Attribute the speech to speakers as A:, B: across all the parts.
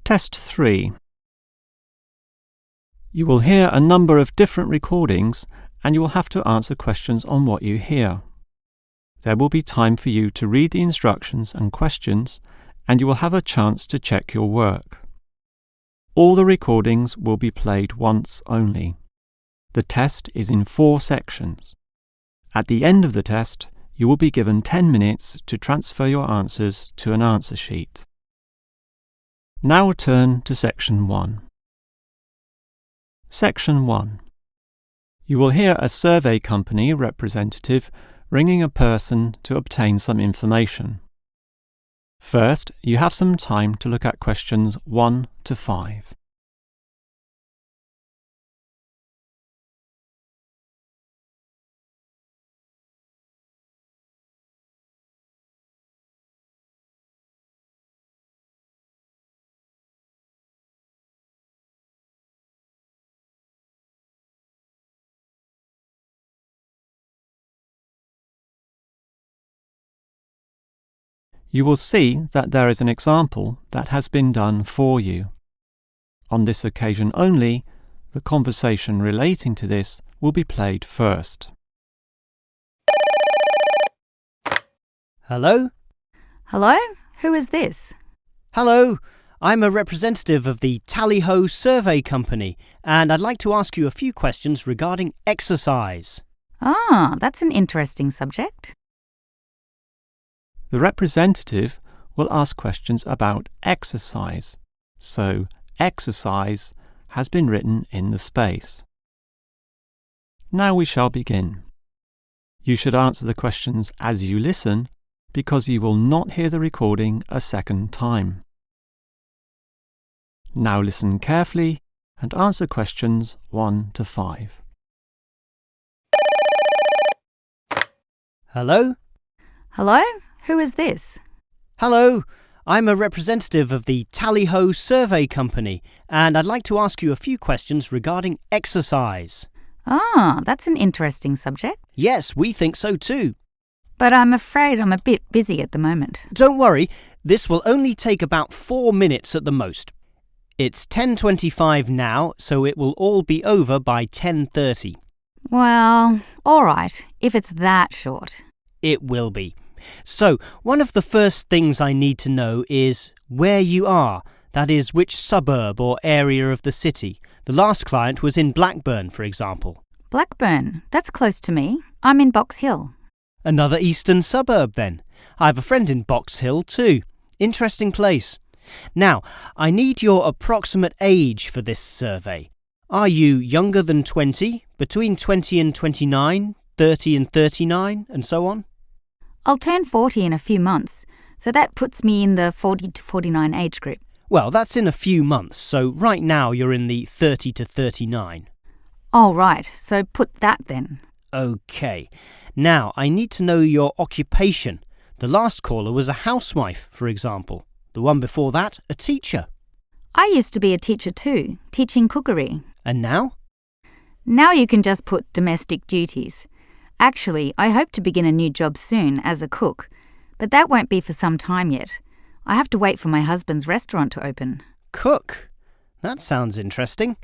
A: Test 3. You will hear a number of different recordings and you will have to answer questions on what you hear. There will be time for you to read the instructions and questions and you will have a chance to check your work. All the recordings will be played once only. The test is in 4 sections. At the end of the test, you will be given 10 minutes to transfer your answers to an answer sheet. Now turn to Section 1. Section 1. You will hear a survey company representative ringing a person to obtain some information. First, you have some time to look at questions 1 to 5. You will see that there is an example that has been done for you. On this occasion only, the conversation relating to this will be played first.
B: Hello?
C: Hello? Who is this?
B: Hello, I'm a representative of the Tally-Ho Survey Company, and I'd like to ask you a few questions regarding exercise.
C: Ah, that's an interesting subject.
A: The representative will ask questions about exercise, so exercise has been written in the space. Now we shall begin. You should answer the questions as you listen because you will not hear the recording a second time. Now listen carefully and answer questions 1 to 5.
B: Hello?
C: Hello? Who is this?
B: Hello, I'm a representative of the Tally-Ho Survey Company, and I'd like to ask you a few questions regarding exercise.
C: Ah, that's an interesting subject.
B: Yes, we think so too.
C: But I'm afraid I'm a bit busy at the moment.
B: Don't worry, this will only take about 4 minutes at the most. It's 10:25 now, so it will all be over by 10:30.
C: Well, all right, if it's that short.
B: It will be. So, one of the first things I need to know is where you are, that is, which suburb or area of the city. The last client was in Blackburn, for example.
C: Blackburn, that's close to me. I'm in Box Hill.
B: Another eastern suburb, then. I have a friend in Box Hill, too. Interesting place. Now, I need your approximate age for this survey. Are you younger than 20, between 20 and 29, 30 and 39, and so on?
C: I'll turn 40 in a few months, so that puts me in the 40 to 49 age group.
B: Well, that's in a few months, so right now you're in the 30 to 39.
C: Oh, right, so put that then.
B: OK. Now, I need to know your occupation. The last caller was a housewife, for example. The one before that, a teacher.
C: I used to be a teacher too, teaching cookery.
B: And now?
C: Now you can just put domestic duties. Actually, I hope to begin a new job soon as a cook, but that won't be for some time yet. I have to wait for my husband's restaurant to open.
B: Cook? That sounds interesting.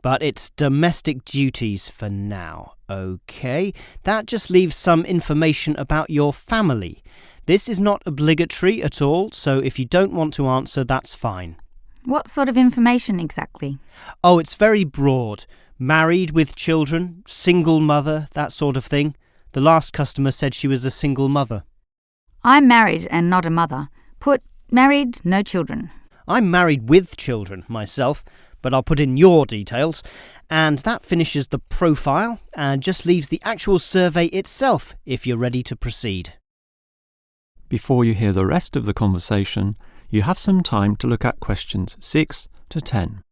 B: But it's domestic duties for now. OK, that just leaves some information about your family. This is not obligatory at all, so if you don't want to answer, that's fine.
C: What sort of information exactly?
B: Oh, it's very broad. Married with children, single mother, that sort of thing. The last customer said she was a single mother.
C: I'm married and not a mother. Put married, no children.
B: I'm married with children myself, but I'll put in your details. And that finishes the profile and just leaves the actual survey itself if you're ready to proceed.
A: Before you hear the rest of the conversation, you have some time to look at questions 6 to 10.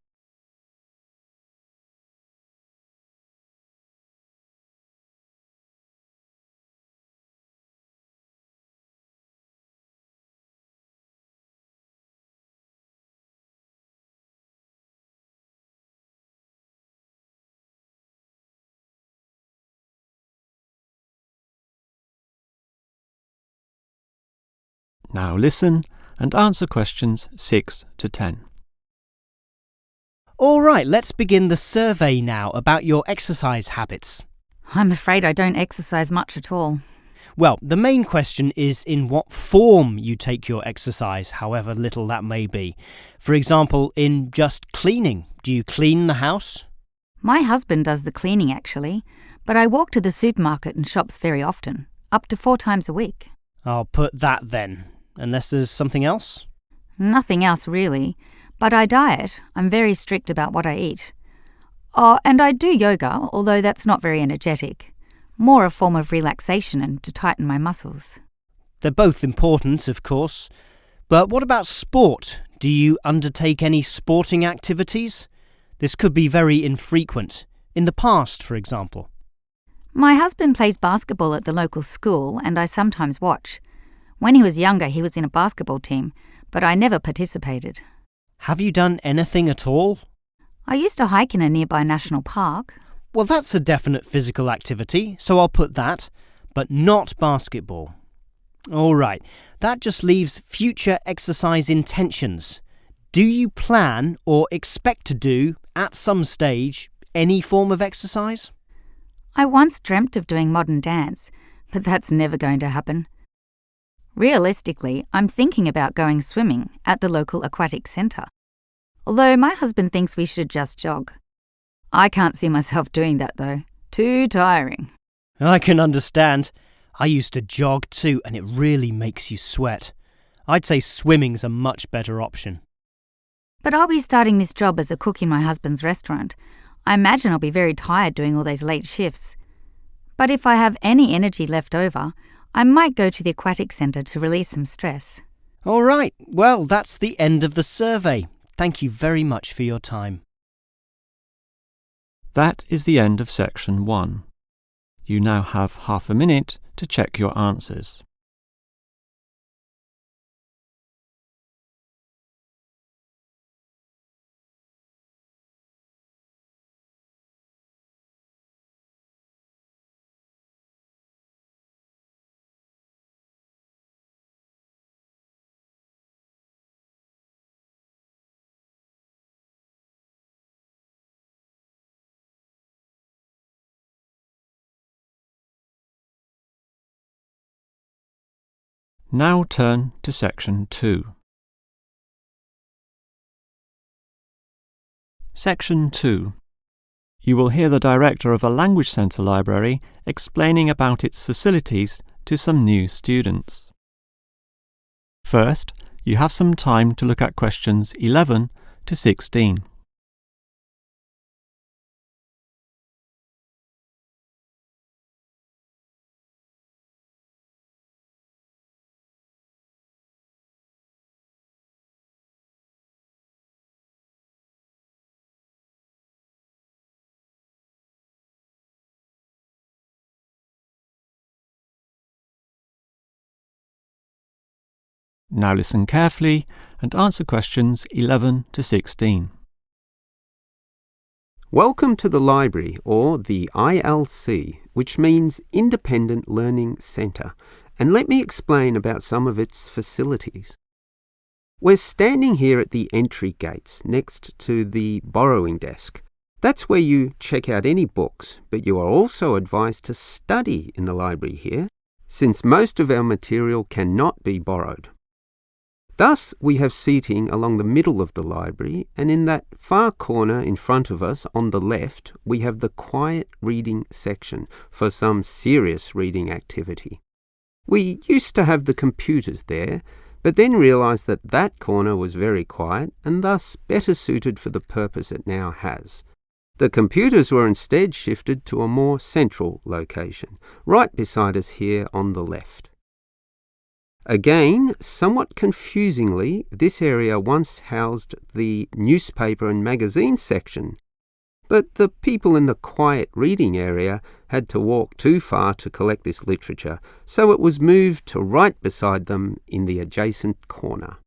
A: Now listen and answer questions 6 to 10.
B: All right, let's begin the survey now about your exercise habits.
C: I'm afraid I don't exercise much at all.
B: Well, the main question is in what form you take your exercise, however little that may be. For example, in just cleaning. Do you clean the house?
C: My husband does the cleaning actually, but I walk to the supermarket and shops very often, up to 4 times a week.
B: I'll put that then, unless there's something else.
C: Nothing else really, but I diet. I'm very strict about what I eat. Oh, and I do yoga, although that's not very energetic. More a form of relaxation and to tighten my muscles.
B: They're both important, of course. But what about sport? Do you undertake any sporting activities? This could be very infrequent. In the past, for example.
C: My husband plays basketball at the local school and I sometimes watch. When he was younger, he was in a basketball team, but I never participated.
B: Have you done anything at all?
C: I used to hike in a nearby national park.
B: Well, that's a definite physical activity, so I'll put that, but not basketball. All right, that just leaves future exercise intentions. Do you plan or expect to do, at some stage, any form of exercise?
C: I once dreamt of doing modern dance, but that's never going to happen. Realistically, I'm thinking about going swimming at the local aquatic centre, although my husband thinks we should just jog. I can't see myself doing that though. Too tiring.
B: I can understand. I used to jog too, and it really makes you sweat. I'd say swimming's a much better option.
C: But I'll be starting this job as a cook in my husband's restaurant. I imagine I'll be very tired doing all those late shifts. But if I have any energy left over, I might go to the aquatic centre to release some stress.
B: All right, well, that's the end of the survey. Thank you very much for your time.
A: That is the end of section 1. You now have half a minute to check your answers. Now turn to section 2. Section 2. You will hear the director of a language centre library explaining about its facilities to some new students. First, you have some time to look at questions 11 to 16. Now listen carefully and answer questions 11 to 16.
D: Welcome to the library, or the ILC, which means Independent Learning Centre, and let me explain about some of its facilities. We're standing here at the entry gates next to the borrowing desk. That's where you check out any books, but you are also advised to study in the library here, since most of our material cannot be borrowed. Thus, we have seating along the middle of the library, and in that far corner in front of us on the left, we have the quiet reading section for some serious reading activity. We used to have the computers there, but then realised that that corner was very quiet and thus better suited for the purpose it now has. The computers were instead shifted to a more central location, right beside us here on the left. Again, somewhat confusingly, this area once housed the newspaper and magazine section, but the people in the quiet reading area had to walk too far to collect this literature, so it was moved to right beside them in the adjacent corner.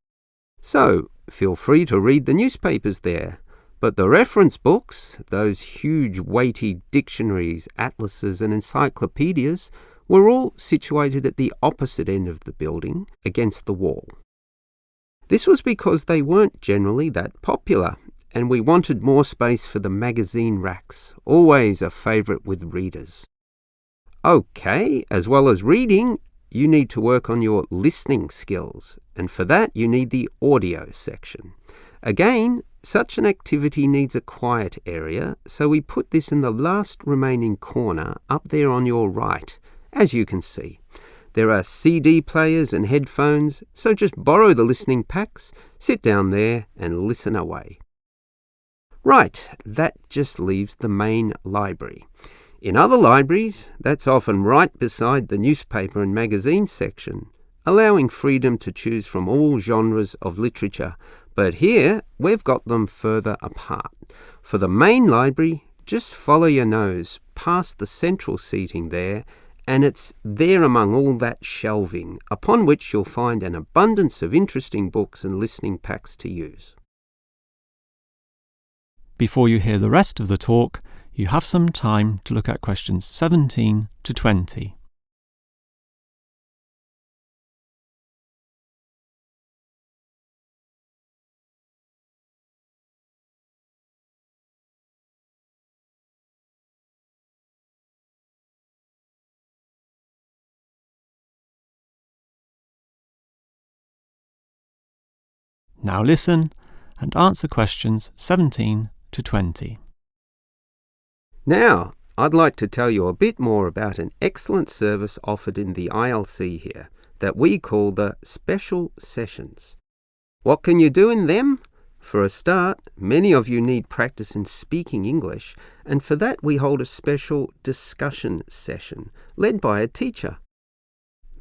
D: So, feel free to read the newspapers there, but the reference books, those huge weighty dictionaries, atlases and encyclopedias, were all situated at the opposite end of the building, against the wall. This was because they weren't generally that popular, and we wanted more space for the magazine racks, always a favourite with readers. Okay, as well as reading, you need to work on your listening skills, and for that you need the audio section. Again, such an activity needs a quiet area, so we put this in the last remaining corner up there on your right, as you can see. There are CD players and headphones, so just borrow the listening packs, sit down there and listen away. Right, that just leaves the main library. In other libraries, that's often right beside the newspaper and magazine section, allowing freedom to choose from all genres of literature, but here we've got them further apart. For the main library, just follow your nose past the central seating there, and it's there among all that shelving, upon which you'll find an abundance of interesting books and listening packs to use.
A: Before you hear the rest of the talk, you have some time to look at questions 17 to 20. Now listen and answer questions 17 to 20.
D: Now, I'd like to tell you a bit more about an excellent service offered in the ILC here that we call the Special Sessions. What can you do in them? For a start, many of you need practice in speaking English, and for that we hold a special discussion session led by a teacher.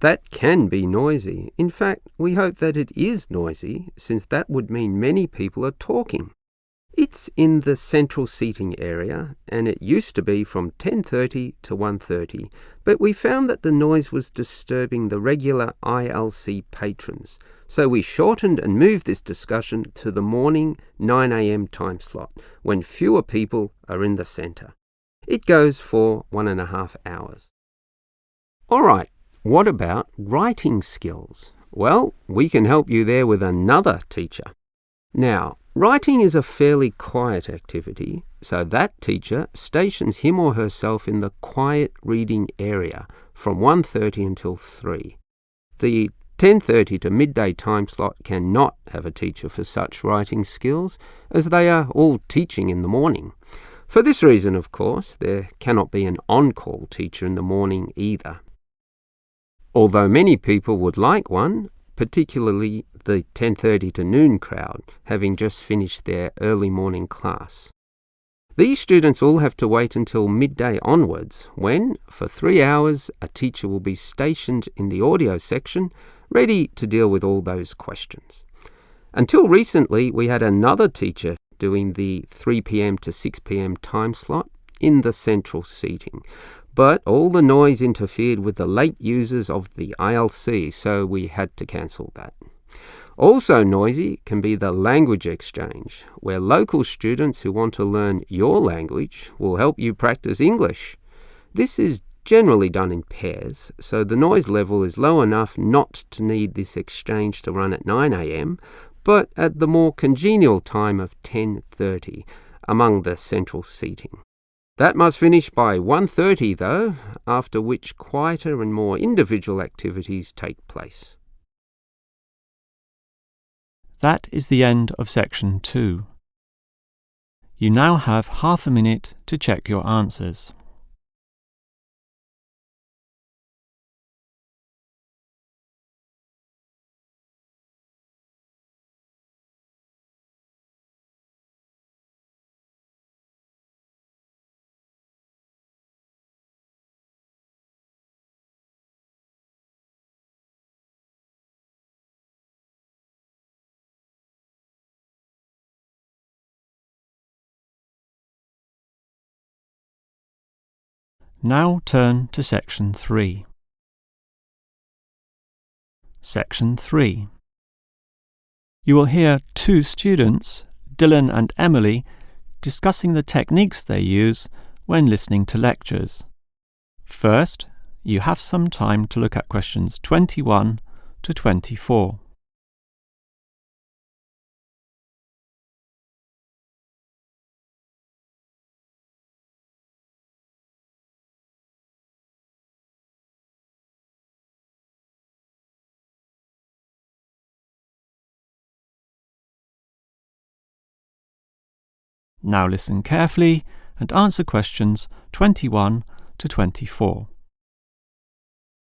D: That can be noisy. In fact, we hope that it is noisy, since that would mean many people are talking. It's in the central seating area, and it used to be from 10:30 to 1:30, but we found that the noise was disturbing the regular ILC patrons, so we shortened and moved this discussion to the morning 9 a.m. time slot, when fewer people are in the centre. It goes for 1.5 hours. All right. What about writing skills? Well, we can help you there with another teacher. Now, writing is a fairly quiet activity, so that teacher stations him or herself in the quiet reading area from 1:30 until 3. The 10:30 to midday time slot cannot have a teacher for such writing skills, as they are all teaching in the morning. For this reason, of course, there cannot be an on-call teacher in the morning either. Although many people would like one, particularly the 10:30 to noon crowd, having just finished their early morning class. These students all have to wait until midday onwards, when, for 3 hours, a teacher will be stationed in the audio section, ready to deal with all those questions. Until recently, we had another teacher doing the 3 p.m. to 6 p.m. time slot in the central seating. But all the noise interfered with the late users of the ILC, so we had to cancel that. Also noisy can be the language exchange, where local students who want to learn your language will help you practice English. This is generally done in pairs, so the noise level is low enough not to need this exchange to run at 9 a.m, but at the more congenial time of 10:30 among the central seating. That must finish by 1:30 though, after which quieter and more individual activities take place.
A: That is the end of section 2. You now have half a minute to check your answers. Now turn to section 3. Section 3. You will hear two students, Dylan and Emily, discussing the techniques they use when listening to lectures. First, you have some time to look at questions 21 to 24. Now listen carefully and answer questions 21 to 24.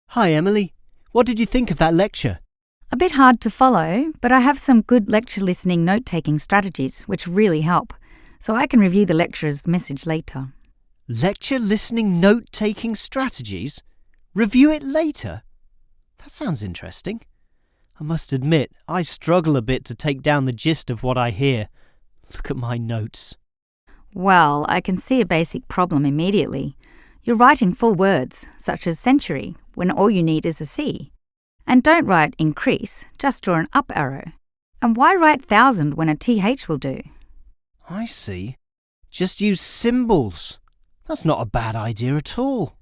B: Hi, Emily. What did you think of that lecture?
C: A bit hard to follow, but I have some good lecture listening note-taking strategies which really help, so I can review the lecturer's message later.
B: Lecture listening note-taking strategies? Review it later? That sounds interesting. I must admit, I struggle a bit to take down the gist of what I hear. Look at my notes.
C: Well, I can see a basic problem immediately. You're writing full words, such as century, when all you need is a C. And don't write increase, just draw an up arrow. And why write thousand when a TH will do?
B: I see. Just use symbols. That's not a bad idea at all.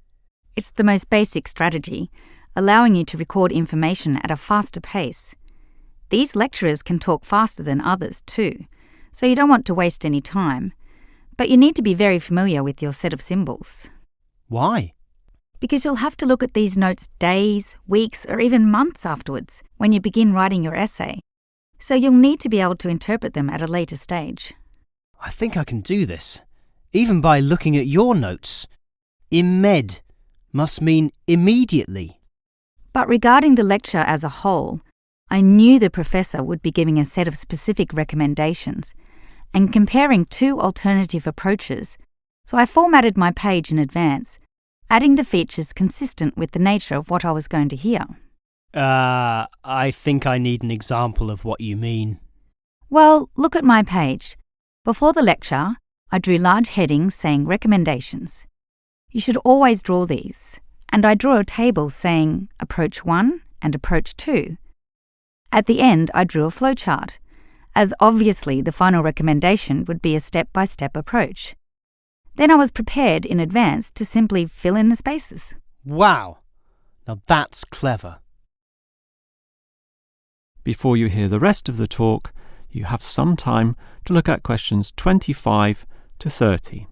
C: It's the most basic strategy, allowing you to record information at a faster pace. These lecturers can talk faster than others too, so you don't want to waste any time. But you need to be very familiar with your set of symbols.
B: Why?
C: Because you'll have to look at these notes days, weeks, or even months afterwards when you begin writing your essay. So you'll need to be able to interpret them at a later stage.
B: I think I can do this, even by looking at your notes. Imed must mean immediately.
C: But regarding the lecture as a whole, I knew the professor would be giving a set of specific recommendations and comparing two alternative approaches, so I formatted my page in advance, adding the features consistent with the nature of what I was going to hear.
B: I think I need an example of what you mean.
C: Well, look at my page. Before the lecture, I drew large headings saying recommendations. You should always draw these, and I drew a table saying approach 1 and approach 2. At the end, I drew a flowchart, as obviously the final recommendation would be a step-by-step approach. Then I was prepared in advance to simply fill in the spaces.
B: Wow! Now that's clever.
A: Before you hear the rest of the talk, you have some time to look at questions 25 to 30.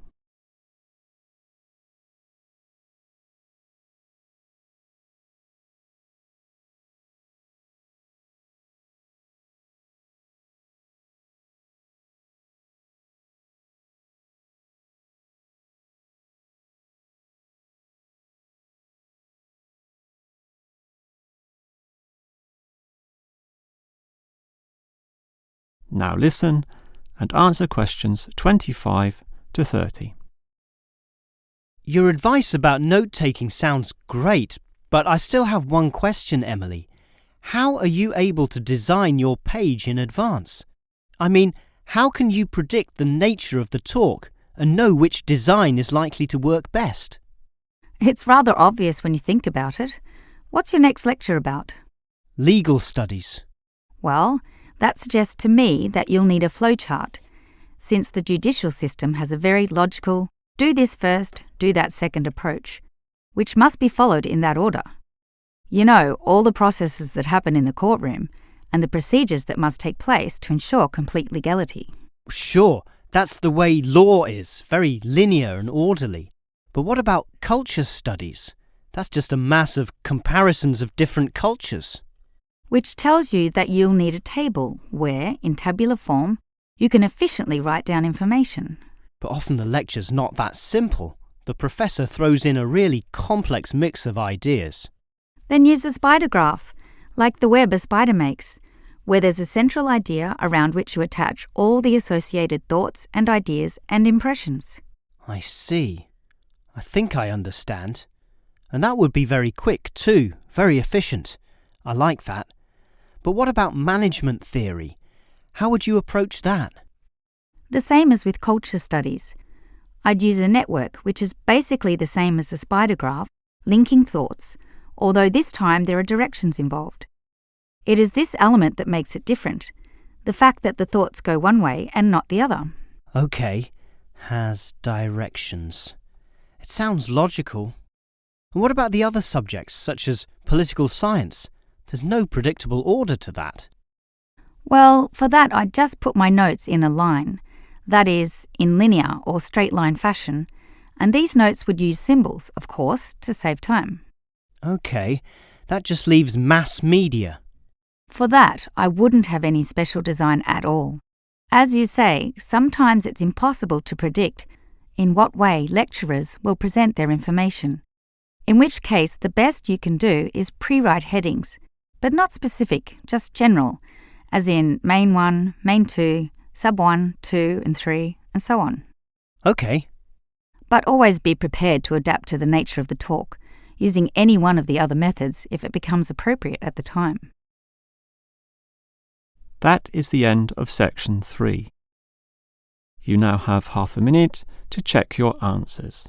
A: Now listen and answer questions 25 to 30.
B: Your advice about note-taking sounds great, but I still have one question, Emily. How are you able to design your page in advance? I mean, how can you predict the nature of the talk and know which design is likely to work best?
C: It's rather obvious when you think about it. What's your next lecture about?
B: Legal studies.
C: Well, that suggests to me that you'll need a flowchart, since the judicial system has a very logical, do this first, do that second approach, which must be followed in that order. You know, all the processes that happen in the courtroom and the procedures that must take place to ensure complete legality.
B: Sure, that's the way law is, very linear and orderly. But what about culture studies? That's just a mass of comparisons of different cultures.
C: Which tells you that you'll need a table where, in tabular form, you can efficiently write down information.
B: But often the lecture's not that simple. The professor throws in a really complex mix of ideas.
C: Then use a spider graph, like the web a spider makes, where there's a central idea around which you attach all the associated thoughts and ideas and impressions.
B: I see. I think I understand. And that would be very quick too, very efficient. I like that. But what about management theory? How would you approach that?
C: The same as with culture studies. I'd use a network, which is basically the same as a spider graph, linking thoughts, although this time there are directions involved. It is this element that makes it different, the fact that the thoughts go one way and not the other.
B: Okay, has directions. It sounds logical. And what about the other subjects, such as political science? There's no predictable order to that.
C: Well, for that I'd just put my notes in a line, that is, in linear or straight line fashion, and these notes would use symbols, of course, to save time.
B: Okay, that just leaves mass media.
C: For that, I wouldn't have any special design at all. As you say, sometimes it's impossible to predict in what way lecturers will present their information, in which case the best you can do is pre-write headings, but not specific, just general, as in Main 1, Main 2, Sub 1, 2 and 3, and so on.
B: OK.
C: But always be prepared to adapt to the nature of the talk, using any one of the other methods if it becomes appropriate at the time.
A: That is the end of section 3. You now have half a minute to check your answers.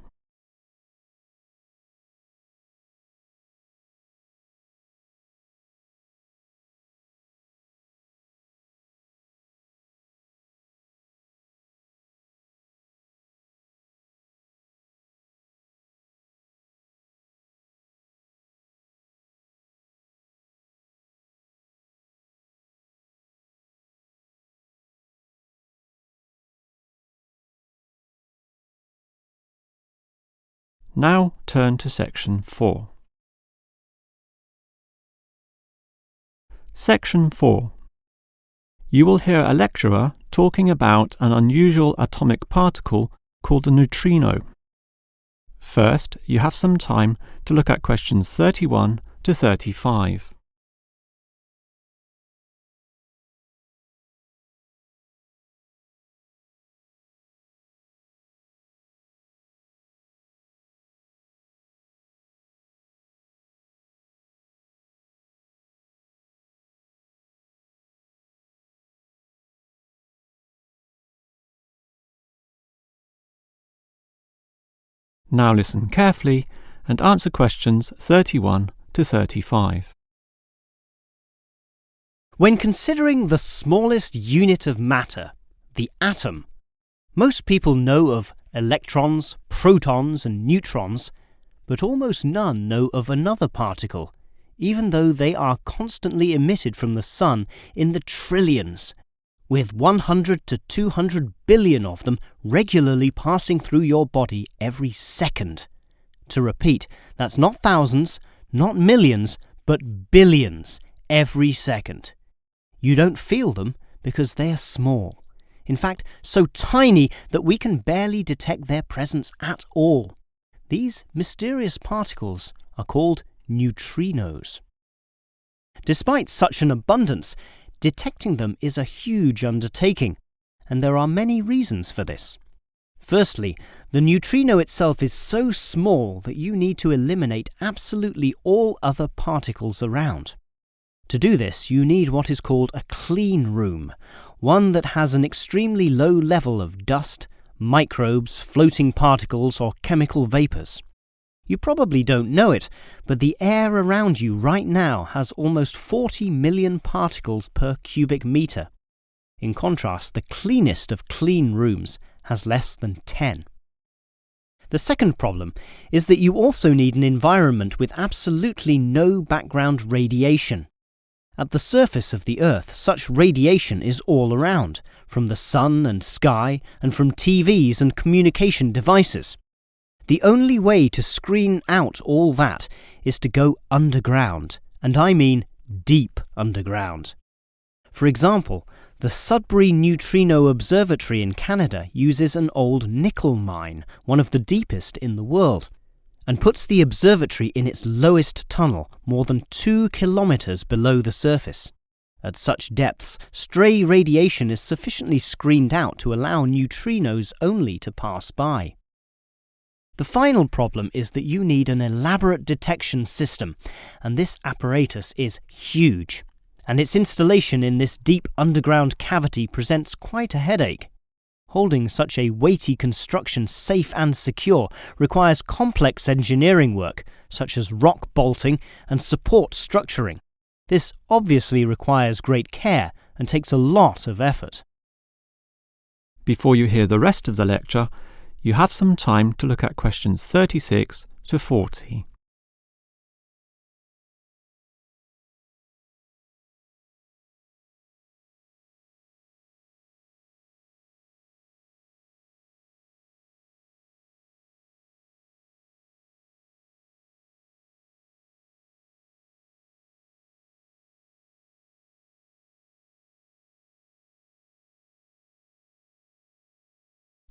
A: Now turn to section 4. Section 4. You will hear a lecturer talking about an unusual atomic particle called a neutrino. First, you have some time to look at questions 31 to 35. Now listen carefully and answer questions 31 to 35.
B: When considering the smallest unit of matter, the atom, most people know of electrons, protons and neutrons, but almost none know of another particle, even though they are constantly emitted from the sun in the trillions, with 100 to 200 billion of them regularly passing through your body every second. To repeat, that's not thousands, not millions, but billions every second. You don't feel them because they are small. In fact, so tiny that we can barely detect their presence at all. These mysterious particles are called neutrinos. Despite such an abundance, detecting them is a huge undertaking, and there are many reasons for this. Firstly, the neutrino itself is so small that you need to eliminate absolutely all other particles around. To do this, you need what is called a clean room, one that has an extremely low level of dust, microbes, floating particles, or chemical vapours. You probably don't know it, but the air around you right now has almost 40 million particles per cubic metre. In contrast, the cleanest of clean rooms has less than 10. The second problem is that you also need an environment with absolutely no background radiation. At the surface of the Earth, such radiation is all around, from the sun and sky, and from TVs and communication devices. The only way to screen out all that is to go underground, and I mean deep underground. For example, the Sudbury Neutrino Observatory in Canada uses an old nickel mine, one of the deepest in the world, and puts the observatory in its lowest tunnel, more than 2 kilometres below the surface. At such depths, stray radiation is sufficiently screened out to allow neutrinos only to pass by. The final problem is that you need an elaborate detection system, and this apparatus is huge, and its installation in this deep underground cavity presents quite a headache. Holding such a weighty construction safe and secure requires complex engineering work, such as rock bolting and support structuring. This obviously requires great care and takes a lot of effort.
A: Before you hear the rest of the lecture, you have some time to look at questions 36 to 40.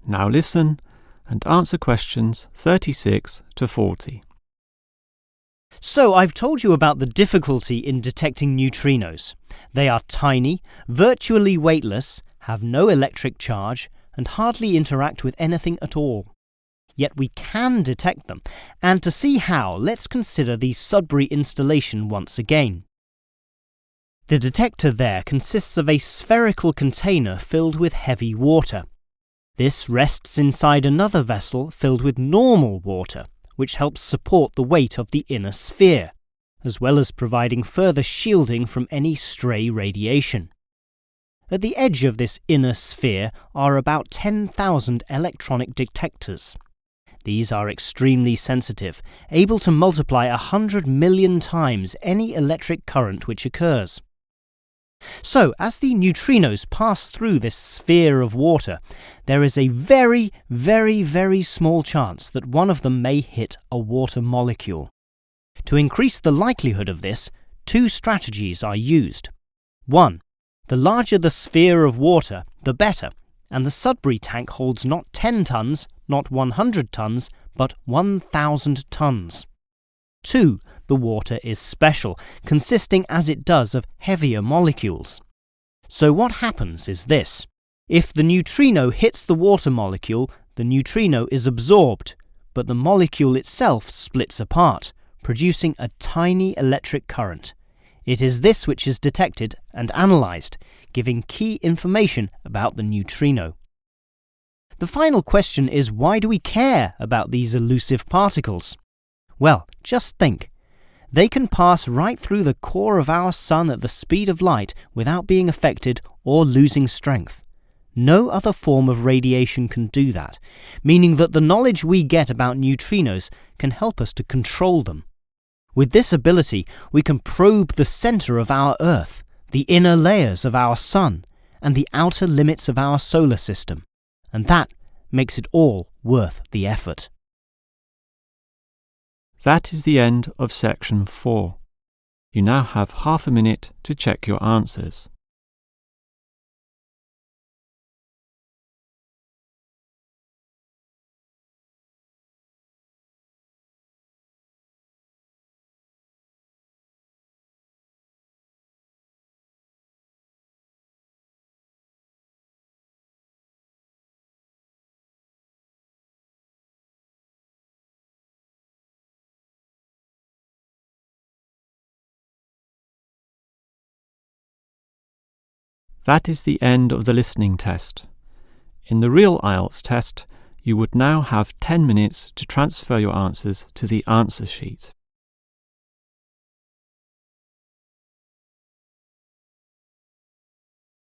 A: Now listen and answer questions 36 to 40.
B: So I've told you about the difficulty in detecting neutrinos. They are tiny, virtually weightless, have no electric charge, and hardly interact with anything at all. Yet we can detect them, and to see how, let's consider the Sudbury installation once again. The detector there consists of a spherical container filled with heavy water. This rests inside another vessel filled with normal water, which helps support the weight of the inner sphere, as well as providing further shielding from any stray radiation. At the edge of this inner sphere are about 10,000 electronic detectors. These are extremely sensitive, able to multiply 100 million times any electric current which occurs. So, as the neutrinos pass through this sphere of water, there is a very, very, very small chance that one of them may hit a water molecule. To increase the likelihood of this, two strategies are used. 1. The larger the sphere of water, the better, and the Sudbury tank holds not 10 tons, not 100 tons, but 1,000 tons. 2. The water is special, consisting as it does of heavier molecules. So what happens is this. If the neutrino hits the water molecule, the neutrino is absorbed, but the molecule itself splits apart, producing a tiny electric current. It is this which is detected and analysed, giving key information about the neutrino. The final question is, why do we care about these elusive particles? Well, just think. They can pass right through the core of our sun at the speed of light without being affected or losing strength. No other form of radiation can do that, meaning that the knowledge we get about neutrinos can help us to control them. With this ability, we can probe the center of our Earth, the inner layers of our sun, and the outer limits of our solar system. And that makes it all worth the effort.
A: That is the end of section 4. You now have half a minute to check your answers. That is the end of the listening test. In the real IELTS test, you would now have 10 minutes to transfer your answers to the answer sheet.